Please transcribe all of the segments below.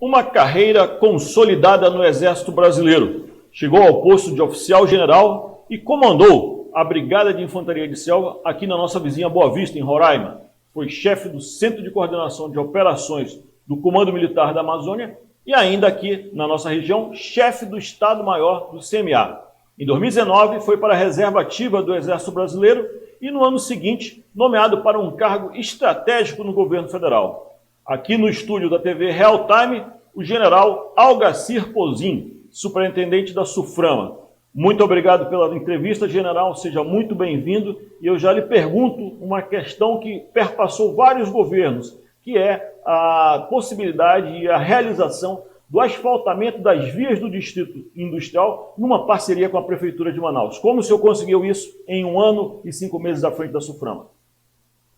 Uma carreira consolidada no Exército Brasileiro. Chegou ao posto de oficial-general e comandou a Brigada de Infantaria de Selva aqui na nossa vizinha Boa Vista, em Roraima. Foi chefe do Centro de Coordenação de Operações do Comando Militar da Amazônia e ainda aqui na nossa região, chefe do Estado-Maior do CMA. Em 2019, foi para a reserva ativa do Exército Brasileiro e no ano seguinte, nomeado para um cargo estratégico no governo federal. Aqui no estúdio da TV Real Time, o general Algacir Pozin, superintendente da SUFRAMA. Muito obrigado pela entrevista, general, seja muito bem-vindo. E eu já lhe pergunto uma questão que perpassou vários governos, que é a possibilidade e a realização do asfaltamento das vias do Distrito Industrial numa parceria com a Prefeitura de Manaus. Como o senhor conseguiu isso em 1 ano e 5 meses à frente da SUFRAMA?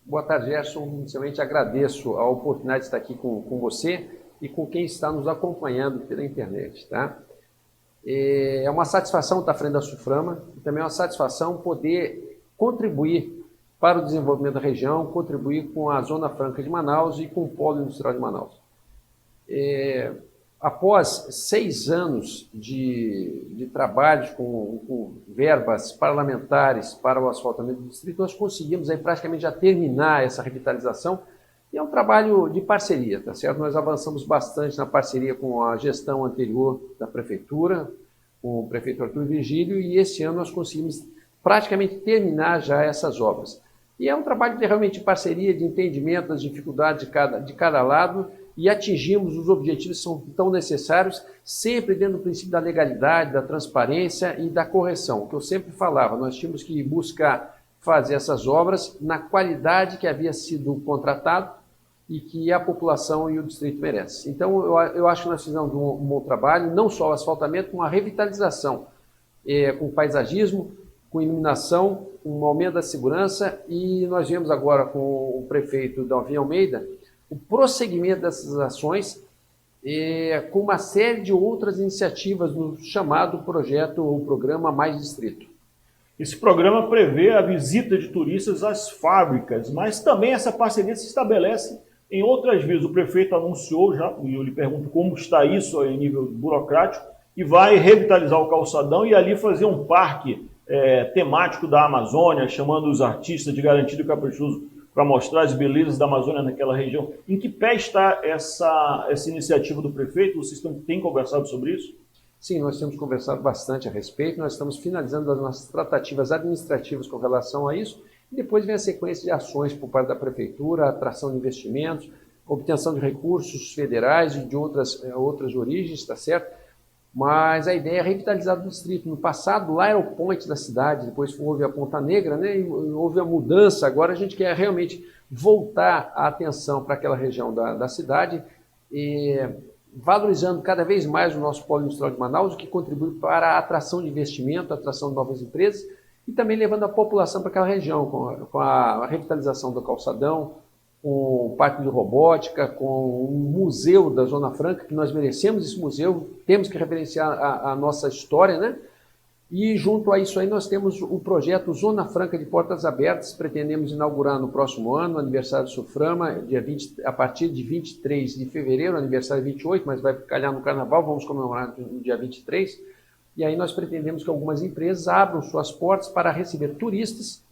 Boa tarde, Gerson. Inicialmente agradeço a oportunidade de estar aqui com você e com quem está nos acompanhando pela internet. Tá? É uma satisfação estar à frente da SUFRAMA e também é uma satisfação poder contribuir para o desenvolvimento da região, contribuir com a Zona Franca de Manaus e com o Polo Industrial de Manaus. Após 6 anos de trabalhos com verbas parlamentares para o asfaltamento do distrito, nós conseguimos aí praticamente já terminar essa revitalização. E é um trabalho de parceria, tá certo? Nós avançamos bastante na parceria com a gestão anterior da Prefeitura, com o prefeito Arthur Virgílio, e esse ano nós conseguimos praticamente terminar já essas obras. E é um trabalho realmente de parceria, de entendimento das dificuldades de cada lado, e atingimos os objetivos que são tão necessários, sempre dentro do princípio da legalidade, da transparência e da correção. O que eu sempre falava, nós tínhamos que buscar fazer essas obras na qualidade que havia sido contratado e que a população e o distrito merecem. Então, eu acho que nós fizemos um bom trabalho, não só o asfaltamento, com a revitalização, com paisagismo, com iluminação, com um aumento da segurança, e nós vemos agora com o prefeito Dalvin Almeida o prosseguimento dessas ações com uma série de outras iniciativas no chamado projeto ou programa Mais Distrito. Esse programa prevê a visita de turistas às fábricas, mas também essa parceria se estabelece em outras vias. O prefeito anunciou já, e eu lhe pergunto como está isso em nível burocrático, e vai revitalizar o calçadão e ali fazer um parque temático da Amazônia, chamando os artistas de Garantido e Caprichoso para mostrar as belezas da Amazônia naquela região. Em que pé está essa iniciativa do prefeito? Vocês têm conversado sobre isso? Sim, nós temos conversado bastante a respeito, nós estamos finalizando as nossas tratativas administrativas com relação a isso, e depois vem a sequência de ações por parte da Prefeitura, atração de investimentos, obtenção de recursos federais e de outras origens, está certo? Mas a ideia é revitalizar o distrito. No passado, lá era o ponte da cidade, depois houve a Ponta Negra, né? E houve a mudança. Agora a gente quer realmente voltar a atenção para aquela região da cidade, valorizando cada vez mais o nosso polo industrial de Manaus, o que contribui para a atração de investimento, a atração de novas empresas, e também levando a população para aquela região, com a revitalização do calçadão, com o parque de robótica, com o museu da Zona Franca, que nós merecemos esse museu, temos que referenciar a nossa história, né? E junto a isso aí nós temos o projeto Zona Franca de Portas Abertas, pretendemos inaugurar no próximo ano, aniversário do SUFRAMA, a partir de 23 de fevereiro, aniversário 28, mas vai calhar no Carnaval, vamos comemorar no dia 23, e aí nós pretendemos que algumas empresas abram suas portas para receber turistas,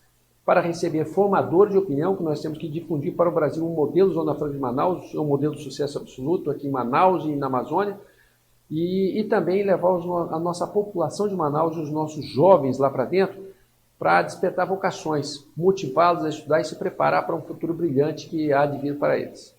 para receber formadores de opinião, que nós temos que difundir para o Brasil um modelo Zona Franca de Manaus, um modelo de sucesso absoluto aqui em Manaus e na Amazônia, e também levar a nossa população de Manaus, os nossos jovens lá para dentro, para despertar vocações, motivá-los a estudar e se preparar para um futuro brilhante que há de vir para eles.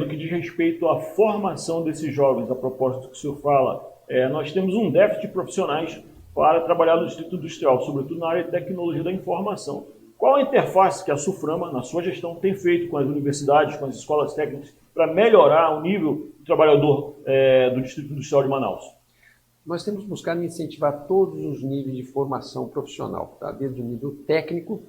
No que diz respeito à formação desses jovens, a propósito que o senhor fala, nós temos um déficit de profissionais para trabalhar no Distrito Industrial, sobretudo na área de tecnologia da informação. Qual a interface que a SUFRAMA, na sua gestão, tem feito com as universidades, com as escolas técnicas, para melhorar o nível do trabalhador do Distrito Industrial de Manaus? Nós temos buscado incentivar todos os níveis de formação profissional, tá? Desde o nível técnico,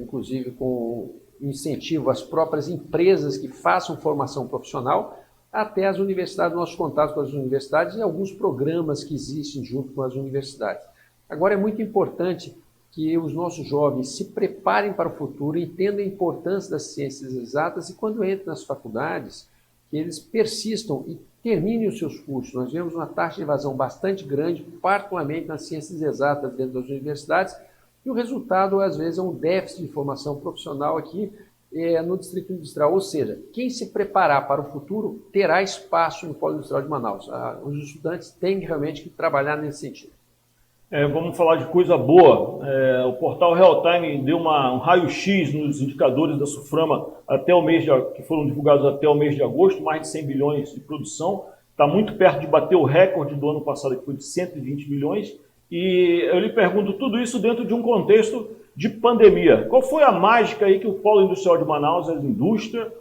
inclusive com incentivo às próprias empresas que façam formação profissional, até as universidades, nossos contatos com as universidades e alguns programas que existem junto com as universidades. Agora é muito importante que os nossos jovens se preparem para o futuro, entendam a importância das ciências exatas e quando entram nas faculdades, que eles persistam e terminem os seus cursos. Nós vemos uma taxa de evasão bastante grande, particularmente nas ciências exatas dentro das universidades, e o resultado, às vezes, é um déficit de formação profissional aqui no Distrito Industrial. Ou seja, quem se preparar para o futuro terá espaço no Polo Industrial de Manaus. Os estudantes têm realmente que trabalhar nesse sentido. Vamos falar de coisa boa. O portal Realtime deu um raio-x nos indicadores da Suframa até o mês que foram divulgados até o mês de agosto, mais de 100 bilhões de produção. Está muito perto de bater o recorde do ano passado, que foi de 120 bilhões. E eu lhe pergunto tudo isso dentro de um contexto de pandemia. Qual foi a mágica aí que o Polo Industrial de Manaus, a indústria,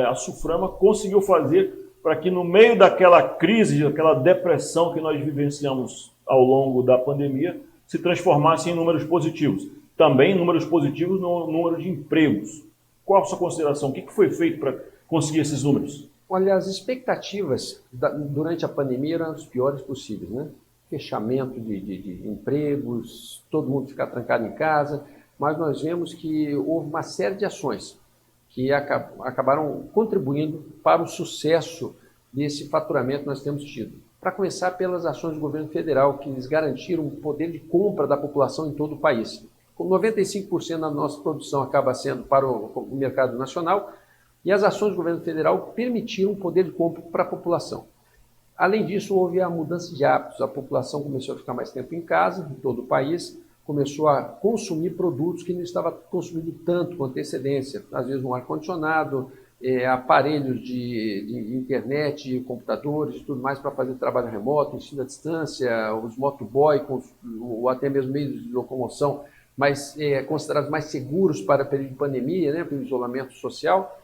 a Suframa, conseguiu fazer para que no meio daquela crise, daquela depressão que nós vivenciamos ao longo da pandemia, se transformasse em números positivos? Também números positivos no número de empregos. Qual a sua consideração? O que foi feito para conseguir esses números? Olha, as expectativas durante a pandemia eram as piores possíveis, né? Fechamento de empregos, todo mundo ficar trancado em casa, mas nós vemos que houve uma série de ações que acabaram contribuindo para o sucesso desse faturamento que nós temos tido. Para começar, pelas ações do governo federal, que eles garantiram o poder de compra da população em todo o país. Com 95% da nossa produção acaba sendo para o mercado nacional, e as ações do governo federal permitiram o poder de compra para a população. Além disso, houve a mudança de hábitos. A população começou a ficar mais tempo em casa, em todo o país, começou a consumir produtos que não estava consumindo tanto com antecedência. Às vezes um ar-condicionado, aparelhos de internet, computadores e tudo mais para fazer trabalho remoto, ensino à distância, os motoboy, ou até mesmo meios de locomoção considerados mais seguros para o período de pandemia, né, para o isolamento social.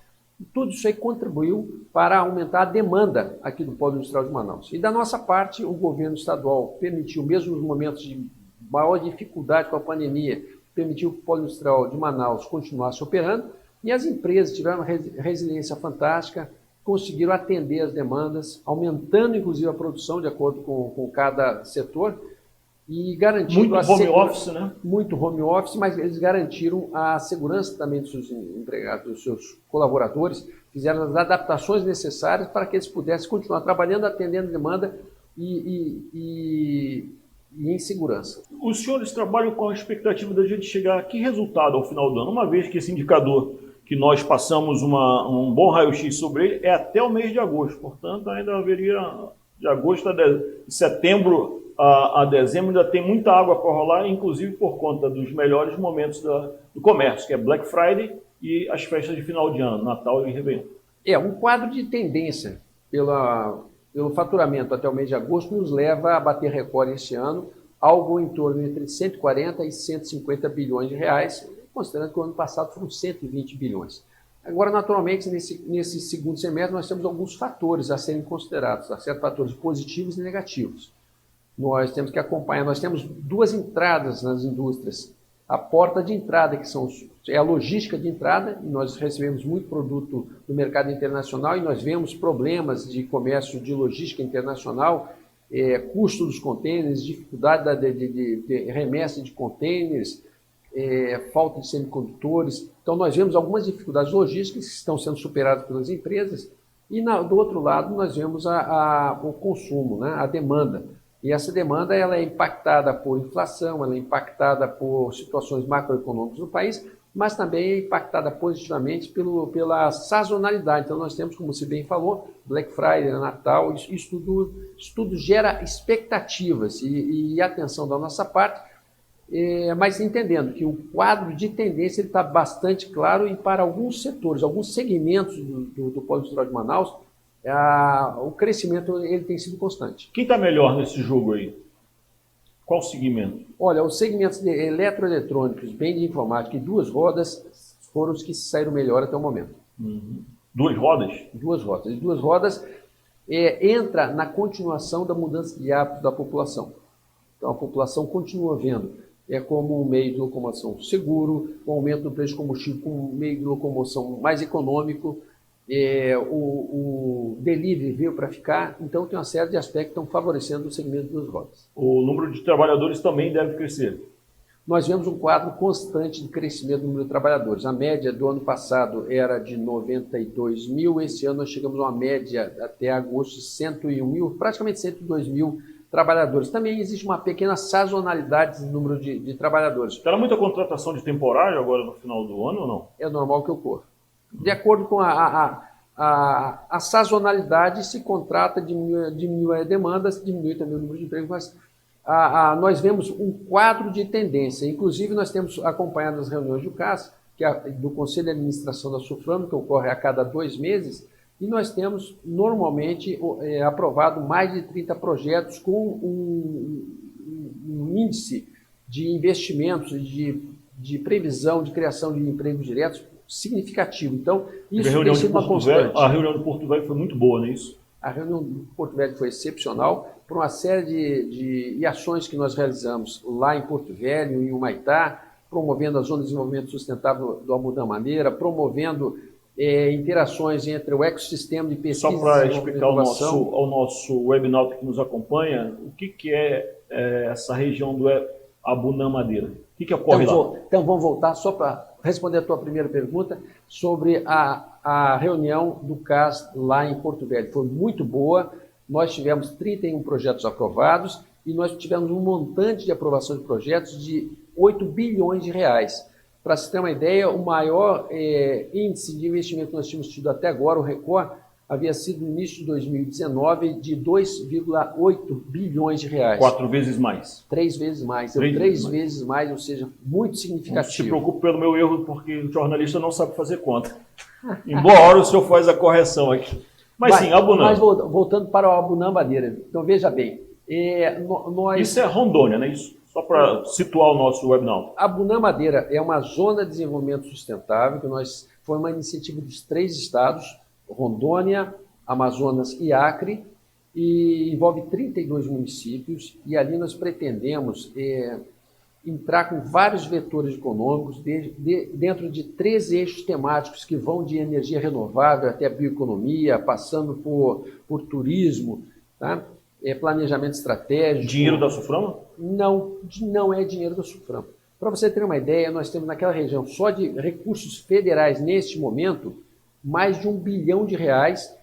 Tudo isso aí contribuiu para aumentar a demanda aqui do Polo Industrial de Manaus. E da nossa parte, o governo estadual permitiu, mesmo nos momentos de maior dificuldade com a pandemia, permitiu que o Polo Industrial de Manaus continuasse operando, e as empresas tiveram uma resiliência fantástica, conseguiram atender as demandas, aumentando inclusive a produção de acordo com cada setor, e garantindo muito home office, né? Muito home office, mas eles garantiram a segurança também dos seus empregados, dos seus colaboradores, fizeram as adaptações necessárias para que eles pudessem continuar trabalhando, atendendo demanda e em segurança. Os senhores trabalham com a expectativa da gente chegar a que resultado ao final do ano? Uma vez que esse indicador que nós passamos um bom raio-x sobre ele é até o mês de agosto, portanto ainda haveria de agosto a setembro a dezembro ainda tem muita água para rolar, inclusive por conta dos melhores momentos do comércio, que é Black Friday e as festas de final de ano, Natal e Réveillon. Um quadro de tendência pelo faturamento até o mês de agosto nos leva a bater recorde este ano, algo em torno entre 140 e 150 bilhões de reais, considerando que o ano passado foram 120 bilhões. Agora, naturalmente, nesse segundo semestre, nós temos alguns fatores a serem considerados, certos fatores positivos e negativos. Nós temos que acompanhar, nós temos duas entradas nas indústrias. A porta de entrada, que é a logística de entrada, e nós recebemos muito produto do mercado internacional e nós vemos problemas de comércio de logística internacional, custo dos contêineres, dificuldade de remessa de contêineres, falta de semicondutores. Então, nós vemos algumas dificuldades logísticas que estão sendo superadas pelas empresas e, do outro lado, nós vemos o consumo, né, a demanda. E essa demanda ela é impactada por inflação, ela é impactada por situações macroeconômicas no país, mas também é impactada positivamente pela sazonalidade. Então, nós temos, como você bem falou, Black Friday, Natal, isso tudo gera expectativas e atenção da nossa parte, mas entendendo que o quadro de tendência está bastante claro e para alguns setores, alguns segmentos do Polo Industrial de Manaus, o crescimento ele tem sido constante. Quem está melhor nesse jogo aí? Qual segmento? Olha, os segmentos de eletroeletrônicos, bem de informática e duas rodas foram os que saíram melhor até o momento. Uhum. Duas rodas? Duas rodas. E duas rodas entra na continuação da mudança de hábitos da população. Então, a população continua vendo como um meio de locomoção seguro, com aumento do preço de combustível, como um meio de locomoção mais econômico, o delivery veio para ficar, então tem uma série de aspectos que estão favorecendo o segmento das rodas. O número de trabalhadores também deve crescer. nós vemos um quadro constante de crescimento do número de trabalhadores. A média do ano passado era de 92 mil, esse ano nós chegamos a uma média até agosto de 101 mil, praticamente 102 mil trabalhadores. Também existe uma pequena sazonalidade no número de trabalhadores. Terá muita contratação de temporário agora no final do ano ou não? É normal que ocorra. De acordo com a sazonalidade, se contrata, diminui a demanda, se diminui também o número de empregos, mas nós vemos um quadro de tendência. Inclusive, nós temos acompanhado as reuniões do CAS, do Conselho de Administração da SUFRAM, que ocorre a cada 2 meses, e nós temos, normalmente, aprovado mais de 30 projetos com um índice de investimentos, de previsão, de criação de empregos diretos significativo. Então, isso tem sido uma constante. A reunião de Porto Velho foi muito boa, não é isso? A reunião de Porto Velho foi excepcional por uma série de ações que nós realizamos lá em Porto Velho, em Humaitá, promovendo a Zona de Desenvolvimento Sustentável do Amudarmadeira, promovendo interações entre o ecossistema de pesquisa. Só para explicar ao nosso webinauta que nos acompanha, o que é essa região do Amudarmadeira? O que ocorre lá? Então vamos voltar só para responder a tua primeira pergunta sobre a reunião do CAS lá em Porto Velho. Foi muito boa, nós tivemos 31 projetos aprovados e nós tivemos um montante de aprovação de projetos de 8 bilhões de reais. Para se ter uma ideia, o maior índice de investimento que nós tínhamos tido até agora, o Record, havia sido no início de 2019 de 2,8 bilhões de reais. 4 vezes mais. 3 vezes mais. 3 vezes mais, ou seja, muito significativo. Não se preocupe pelo meu erro, porque o jornalista não sabe fazer conta. Em boa hora o senhor faz a correção aqui. Mas sim, Abunã. Mas voltando para o Amudarmadeira, então veja bem. Isso é Rondônia, não é isso? Só para situar o nosso webinar. Amudarmadeira é uma zona de desenvolvimento sustentável, que foi uma iniciativa dos 3 estados, Rondônia, Amazonas e Acre, e envolve 32 municípios, e ali nós pretendemos entrar com vários vetores econômicos dentro de 3 eixos temáticos que vão de energia renovável até a bioeconomia, passando por turismo, tá? Planejamento estratégico. Dinheiro da SUFRAM? Não é dinheiro da SUFRAM. Para você ter uma ideia, nós temos naquela região, só de recursos federais neste momento, mais de 1 bilhão de reais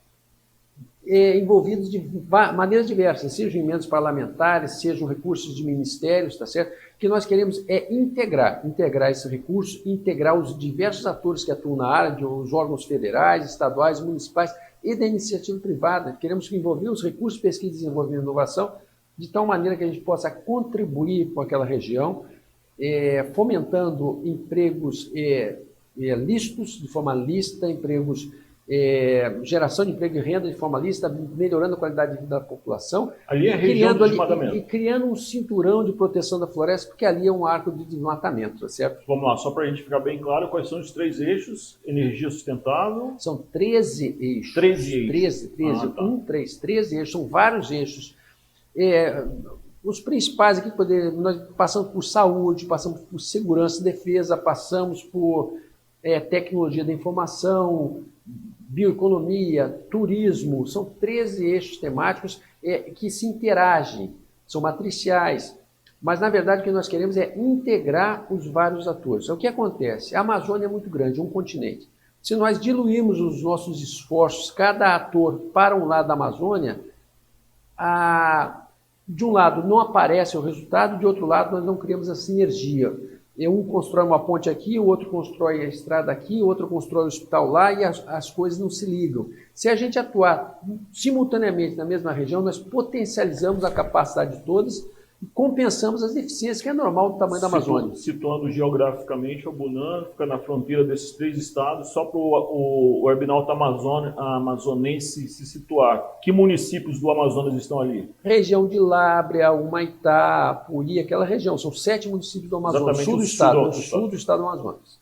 envolvidos de maneiras diversas, sejam emendas parlamentares, sejam recursos de ministérios, tá certo? O que nós queremos é integrar esse recurso, integrar os diversos atores que atuam na área, os órgãos federais, estaduais, municipais e da iniciativa privada. Queremos envolver os recursos de pesquisa, desenvolvimento e inovação de tal maneira que a gente possa contribuir com aquela região, fomentando empregos lícitos, de forma lícita, empregos, geração de emprego e renda de forma lícita, melhorando a qualidade de vida da população. Ali é a região do desmatamento. E criando um cinturão de proteção da floresta, porque ali é um arco de desmatamento, tá certo? Vamos lá, só para a gente ficar bem claro, quais são os 3 eixos? Energia sustentável? São 13 eixos. 13 eixos. 13 eixos, são vários eixos. Os principais aqui, nós passamos por saúde, passamos por segurança e defesa, passamos por tecnologia da informação, bioeconomia, turismo. São 13 eixos temáticos que se interagem, são matriciais. Mas, na verdade, o que nós queremos é integrar os vários atores. O que acontece? A Amazônia é muito grande, é um continente. Se nós diluirmos os nossos esforços, cada ator para um lado da Amazônia, de um lado não aparece o resultado, de outro lado nós não criamos a sinergia. Um constrói uma ponte aqui, o outro constrói a estrada aqui, o outro constrói o hospital lá e as coisas não se ligam. Se a gente atuar simultaneamente na mesma região, nós potencializamos a capacidade de todas e compensamos as deficiências, que é normal do tamanho da Amazônia. Situando geograficamente, o Abunã fica na fronteira desses 3 estados, só para o webinauta amazonense se situar. Que municípios do Amazonas estão ali? Região de Lábrea, Humaitá, Apuri, aquela região. São 7 municípios do Amazonas, sul do estado do Amazonas.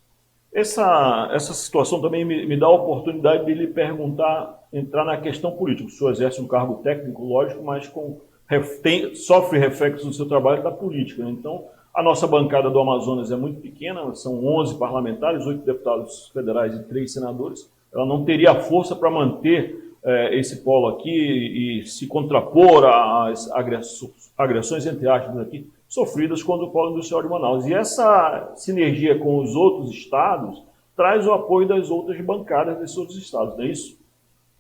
Essa situação também me dá a oportunidade de lhe perguntar, entrar na questão política. O senhor exerce um cargo técnico, lógico, mas sofre reflexos do seu trabalho da política, né? Então, a nossa bancada do Amazonas é muito pequena, são 11 parlamentares, 8 deputados federais e 3 senadores. Ela não teria força para manter esse polo aqui e se contrapor às agressões, entre aspas, aqui, sofridas quando o Polo Industrial de Manaus. E essa sinergia com os outros estados traz o apoio das outras bancadas desses outros estados, não é isso?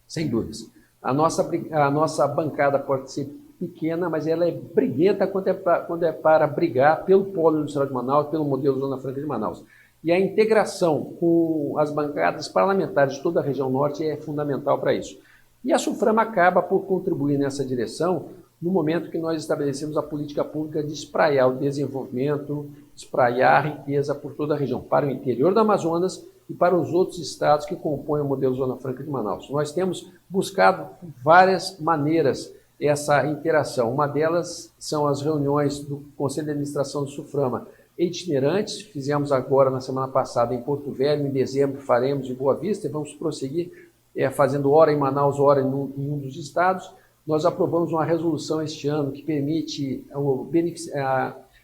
Sem dúvidas. A nossa bancada pode ser pequena, mas ela é briguenta quando é para brigar pelo Polo Industrial de Manaus, pelo modelo Zona Franca de Manaus. E a integração com as bancadas parlamentares de toda a região norte é fundamental para isso. E a SUFRAMA acaba por contribuir nessa direção no momento que nós estabelecemos a política pública de espraiar o desenvolvimento, espraiar a riqueza por toda a região, para o interior do Amazonas e para os outros estados que compõem o modelo Zona Franca de Manaus. Nós temos buscado várias maneiras essa interação. Uma delas são as reuniões do Conselho de Administração do SUFRAMA itinerantes. Fizemos agora, na semana passada, em Porto Velho, em dezembro faremos em Boa Vista, e vamos prosseguir fazendo hora em Manaus, hora em um dos estados. Nós aprovamos uma resolução este ano que permite o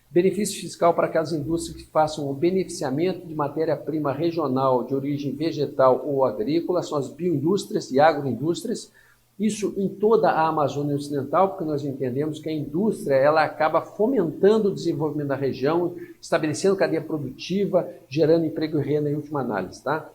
benefício fiscal para aquelas indústrias que façam o beneficiamento de matéria-prima regional de origem vegetal ou agrícola, são as bioindústrias e agroindústrias. Isso em toda a Amazônia Ocidental, porque nós entendemos que a indústria ela acaba fomentando o desenvolvimento da região, estabelecendo cadeia produtiva, gerando emprego e renda em última análise. Tá?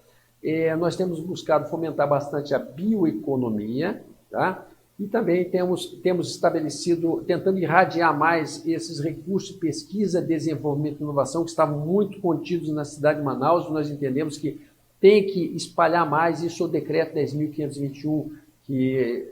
Nós temos buscado fomentar bastante a bioeconomia, tá? E também temos estabelecido, tentando irradiar mais esses recursos de pesquisa, desenvolvimento e inovação que estavam muito contidos na cidade de Manaus. Nós entendemos que tem que espalhar mais. Isso é o decreto 10.521, que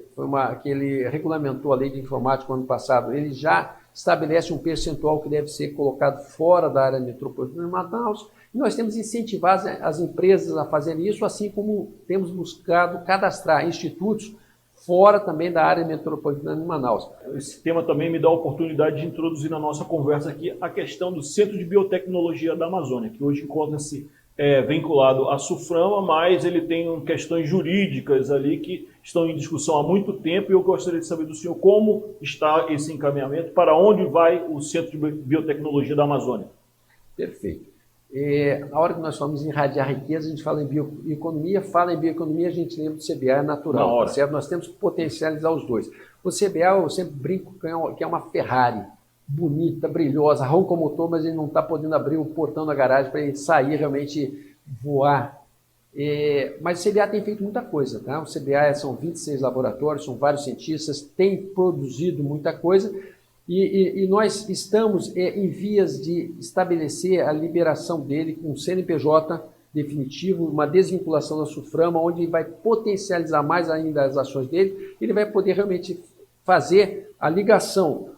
ele regulamentou a lei de informática no ano passado. Ele já estabelece um percentual que deve ser colocado fora da área metropolitana de Manaus. E nós temos incentivado as empresas a fazerem isso, assim como temos buscado cadastrar institutos fora também da área metropolitana de Manaus. Esse tema também me dá a oportunidade de introduzir na nossa conversa aqui a questão do Centro de Biotecnologia da Amazônia, que hoje encontra-se vinculado à SUFRAMA, mas ele tem questões jurídicas ali que estão em discussão há muito tempo, e eu gostaria de saber do senhor como está esse encaminhamento, para onde vai o Centro de Biotecnologia da Amazônia. Perfeito. Na hora que nós falamos em irradiar riqueza, a gente fala em bioeconomia, a gente lembra do CBA, é natural, tá certo? Nós temos que potencializar os dois. O CBA, eu sempre brinco que é uma Ferrari, bonita, brilhosa, ronca o motor, mas ele não está podendo abrir o portão da garagem para ele sair, realmente voar. Mas o CBA tem feito muita coisa, tá? O CBA são 26 laboratórios, são vários cientistas, tem produzido muita coisa. E nós estamos em vias de estabelecer a liberação dele com um CNPJ definitivo, uma desvinculação da SUFRAMA, onde vai potencializar mais ainda as ações dele. Ele vai poder realmente fazer a ligação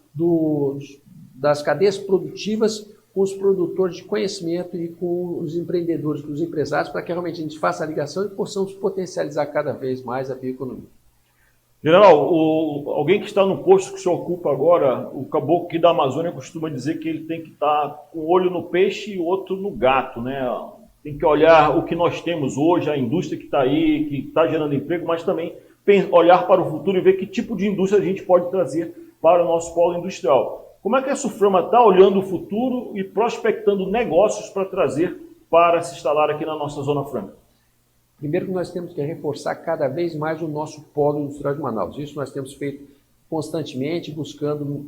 das cadeias produtivas com os produtores de conhecimento e com os empreendedores, com os empresários, para que realmente a gente faça a ligação e possamos potencializar cada vez mais a bioeconomia. General, alguém que está no posto que se ocupa agora, o caboclo aqui da Amazônia costuma dizer que ele tem que estar com um olho no peixe e o outro no gato, né? Tem que olhar o que nós temos hoje, a indústria que está aí, que está gerando emprego, mas também olhar para o futuro e ver que tipo de indústria a gente pode trazer para o nosso polo industrial. Como é que a SUFRAMA está olhando o futuro e prospectando negócios para trazer para se instalar aqui na nossa Zona Franca? Primeiro que nós temos que reforçar cada vez mais o nosso polo industrial de Manaus. Isso nós temos feito constantemente, buscando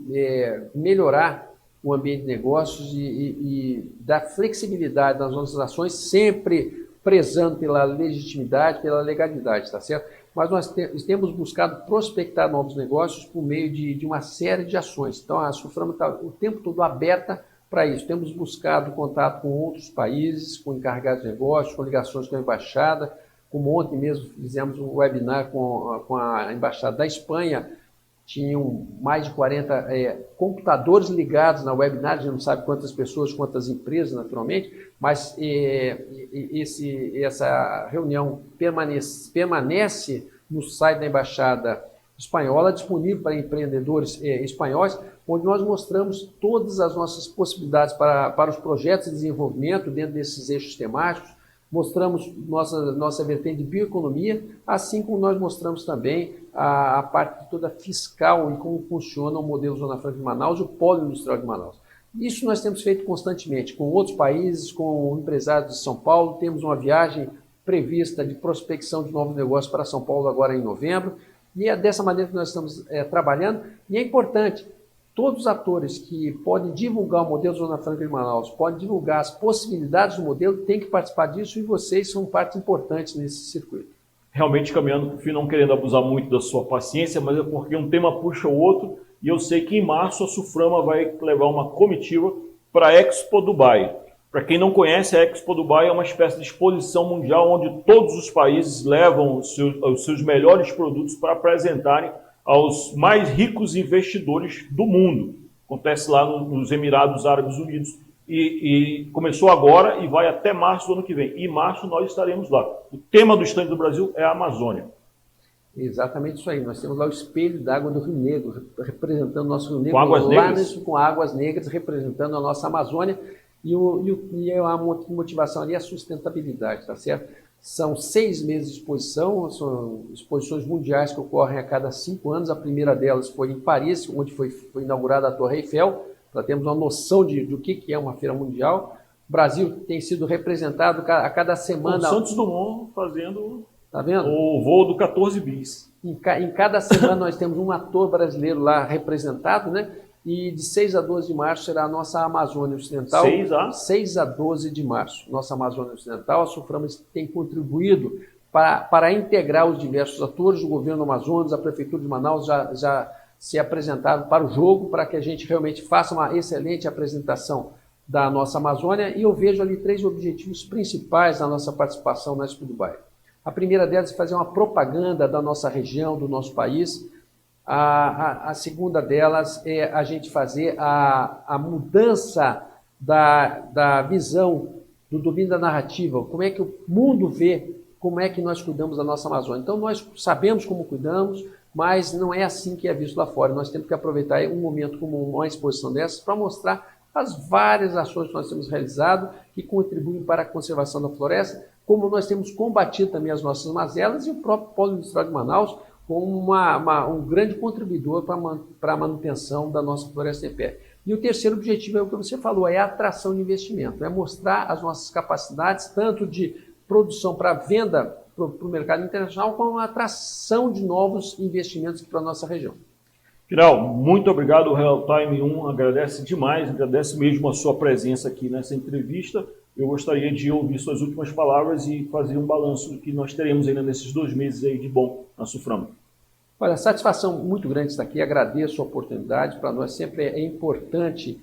melhorar o ambiente de negócios e dar flexibilidade nas nossas ações, sempre prezando pela legitimidade, pela legalidade, tá certo? Mas nós temos buscado prospectar novos negócios por meio de uma série de ações. Então a SUFRAMA está o tempo todo aberta para isso. Temos buscado contato com outros países, com encarregados de negócios, com ligações com a embaixada. Como ontem mesmo fizemos um webinar com a embaixada da Espanha, tinham mais de 40 computadores ligados na webinar, a gente não sabe quantas pessoas, quantas empresas, naturalmente, mas essa reunião permanece no site da Embaixada Espanhola, disponível para empreendedores espanhóis, onde nós mostramos todas as nossas possibilidades para os projetos de desenvolvimento dentro desses eixos temáticos, mostramos nossa vertente de bioeconomia, assim como nós mostramos também a parte toda fiscal e como funciona o modelo Zona Franca de Manaus e o Polo Industrial de Manaus. Isso nós temos feito constantemente com outros países, com empresários de São Paulo. Temos uma viagem prevista de prospecção de novos negócios para São Paulo agora em novembro. E é dessa maneira que nós estamos trabalhando. E é importante todos os atores que podem divulgar o modelo Zona Franca de Manaus, podem divulgar as possibilidades do modelo, têm que participar disso e vocês são parte importante nesse circuito. Realmente caminhando para o fim, não querendo abusar muito da sua paciência, mas é porque um tema puxa o outro e eu sei que em março a Suframa vai levar uma comitiva para a Expo Dubai. Para quem não conhece, a Expo Dubai é uma espécie de exposição mundial onde todos os países levam os seus melhores produtos para apresentarem aos mais ricos investidores do mundo. Acontece lá nos Emirados Árabes Unidos e começou agora e vai até março do ano que vem. E em março nós estaremos lá. O tema do stand do Brasil é a Amazônia. Exatamente isso aí. Nós temos lá o espelho d'água do Rio Negro, representando o nosso Rio Negro. Com águas negras? Com águas negras, representando a nossa Amazônia. E a motivação ali é a sustentabilidade, tá certo? São 6 meses de exposição, são exposições mundiais que ocorrem a cada 5 anos. A primeira delas foi em Paris, onde foi inaugurada a Torre Eiffel, para termos uma noção do que é uma feira mundial. O Brasil tem sido representado a cada semana. O Santos Dumont fazendo, tá vendo? O voo do 14 bis. Em cada semana nós temos um ator brasileiro lá representado, né? E de 6 a 12 de março será a nossa Amazônia Ocidental. 6 a 12 de março, nossa Amazônia Ocidental. A Suframa tem contribuído para integrar os diversos atores. O governo Amazonas, a Prefeitura de Manaus já se apresentaram para o jogo, para que a gente realmente faça uma excelente apresentação da nossa Amazônia. E eu vejo ali 3 objetivos principais da nossa participação na Expo Dubai. A primeira delas é fazer uma propaganda da nossa região, do nosso país. A segunda delas é a gente fazer a mudança da visão, do domínio da narrativa, como é que o mundo vê, como é que nós cuidamos da nossa Amazônia. Então nós sabemos como cuidamos, mas não é assim que é visto lá fora. Nós temos que aproveitar um momento como uma exposição dessas para mostrar as várias ações que nós temos realizado que contribuem para a conservação da floresta, como nós temos combatido também as nossas mazelas e o próprio Polo Industrial de Manaus, como um grande contribuidor para a manutenção da nossa floresta em pé. E o terceiro objetivo é o que você falou, é a atração de investimento, é mostrar as nossas capacidades, tanto de produção para venda para o mercado internacional, como a atração de novos investimentos para a nossa região. Final, muito obrigado, o Real Time 1 agradece demais, agradece mesmo a sua presença aqui nessa entrevista. Eu gostaria de ouvir suas últimas palavras e fazer um balanço do que nós teremos ainda nesses 2 meses aí de bom na Suframa. Olha, satisfação muito grande estar aqui, agradeço a oportunidade. Para nós sempre é importante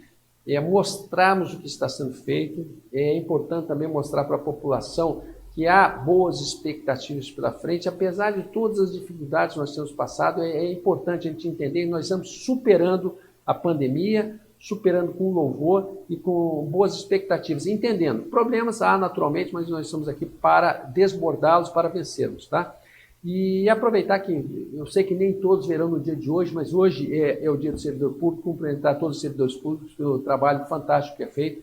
mostrarmos o que está sendo feito, é importante também mostrar para a população que há boas expectativas pela frente, apesar de todas as dificuldades que nós temos passado, é importante a gente entender que nós estamos superando a pandemia, superando com louvor e com boas expectativas, entendendo. Problemas há naturalmente, mas nós estamos aqui para desbordá-los, para vencermos, tá? E aproveitar que, eu sei que nem todos verão no dia de hoje, mas hoje é o dia do servidor público, cumprimentar todos os servidores públicos pelo trabalho fantástico que é feito,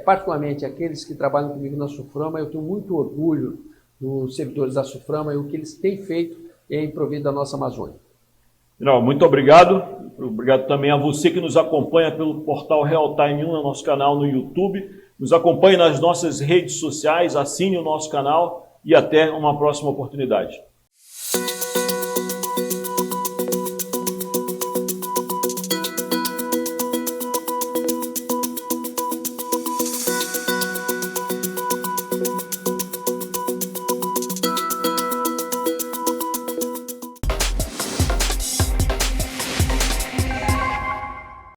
particularmente aqueles que trabalham comigo na Suframa. Eu tenho muito orgulho dos servidores da Suframa e o que eles têm feito em prover da nossa Amazônia. Não, muito obrigado. Obrigado também a você que nos acompanha pelo portal Real Time 1, no nosso canal no YouTube. Nos acompanhe nas nossas redes sociais, assine o nosso canal e até uma próxima oportunidade.